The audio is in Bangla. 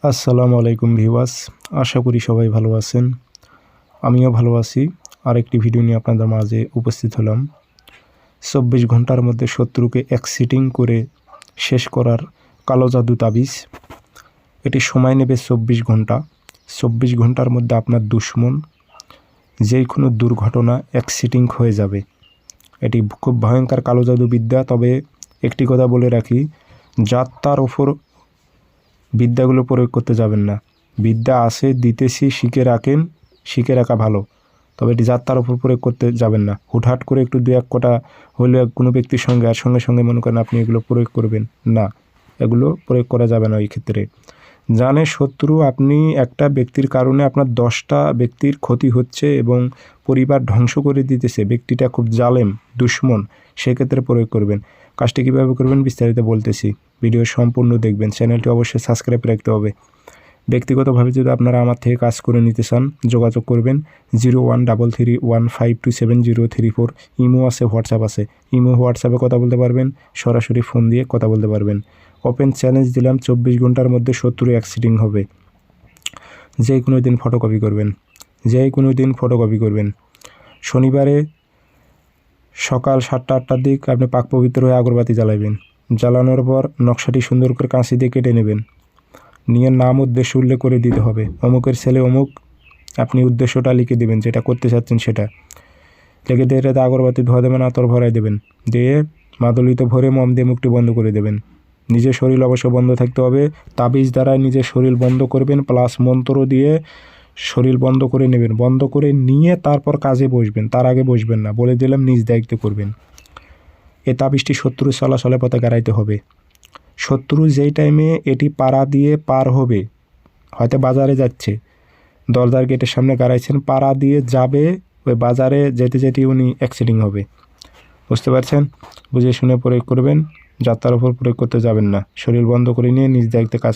আসসালামু আলাইকুম ভিউয়ার্স, আশা করি সবাই ভালো আছেন। আমিও ভালো আছি। আরেকটি ভিডিও নিয়ে আপনাদের মাঝে উপস্থিত হলাম। 24 ঘন্টার মধ্যে শত্রুকে এক্সিটিং করে শেষ করার কালো জাদু তাবিজ। এটি সময় নেবে 24 ঘন্টা। 24 ঘন্টার মধ্যে আপনার দুশ্মন যে কোনো দুর্ঘটনা এক্সিটিং হয়ে যাবে। এটি খুব ভয়ঙ্কর কালো জাদু বিদ্যা। তবে একটি কথা বলে রাখি, যাত্রার ওপর বিদ্যাগুলো প্রয়োগ করতে যাবেন না। বিদ্যা আছে, দিতেছি, শিখে রাখা ভালো। তবে এটি যাত্রার ওপর প্রয়োগ করতে যাবেন না। হুটহাট করে একটু দু এক কটা হলে কোনো ব্যক্তির সঙ্গে আর সঙ্গে সঙ্গে মনে করেন আপনি এগুলো প্রয়োগ করবেন না, এগুলো প্রয়োগ করা যাবে না। এই ক্ষেত্রে জানে শত্রু আপনি একটা ব্যক্তির কারণে আপনার 10টা ব্যক্তির ক্ষতি হচ্ছে এবং পরিবার ধ্বংস করে দিতেছে, ব্যক্তিটা খুব জালেম দুশ্মন, সেক্ষেত্রে প্রয়োগ করবেন। কাজটি কীভাবে করবেন বিস্তারিত বলতেছি, ভিডিও সম্পূর্ণ দেখবেন। চ্যানেলটি অবশ্যই সাবস্ক্রাইব রাখতে হবে। ব্যক্তিগতভাবে যদি আপনারা আমার থেকে কাজ করে নিতে চান যোগাযোগ করবেন 013315270034। ইমো আছে, হোয়াটসঅ্যাপ আছে। ইমো হোয়াটসঅ্যাপে কথা বলতে পারবেন, সরাসরি ফোন দিয়ে কথা বলতে পারবেন। ওপেন চ্যালেঞ্জ দিলাম, 24 ঘন্টার মধ্যে শত্রু অ্যাক্সিডিং হবে। যে কোনো দিন ফটোকপি করবেন। শনিবারে সকাল 7টা-8টার দিক আপনি পাক পবিত্র হয়ে আগরবাতি জ্বালাবেন। জ্বালানোর পর নকশাটি সুন্দর করে কাঁচি দিয়ে কেটে নেবেন। নিয়ে নাম উদ্দেশ্য উল্লেখ করে দিতে হবে, অমুকের ছেলে অমুক। আপনি উদ্দেশ্যটা লিখে দেবেন, যেটা করতে চাচ্ছেন সেটা লিখে দিয়ে এটাতে আগরবাতি ধোয়া দেবেন, আতর ভরাই দেবেন। দিয়ে মাদলিতে ভরে মম দিয়ে মুখটি বন্ধ করে দেবেন। নিজের শরীর অবশ্য বন্ধ থাকতে হবে। তাবিজ দ্বারা নিজের শরীর বন্ধ করবেন, প্লাস মন্ত্র দিয়ে শরীর বন্ধ করে নেবেন। বন্ধ করে নিয়ে তারপর কাজে বসবেন, তার আগে বসবেন না। বলে দিলাম, নিজ দায়িত্ব করবেন। এ তাবিজটি শত্রুর চলাচলের পথে গাড়াইতে হবে। শত্রু যেই টাইমে এটি পাড়া দিয়ে পার হবে, হয়তো বাজারে যাচ্ছে, দরজার গেটের সামনে গাড়াইছেন, পাড়া দিয়ে যাবে, ওই বাজারে যেতে যেতে উনি অ্যাক্সিডিং হবে। বুঝতে পারছেন? বুঝে শুনে প্রয়োগ করবেন। যাত্রার ওপর প্রয়োগ করতে যাবেন না। শরীর বন্ধ করে নিয়ে নিজ দায়িত্বে কাজ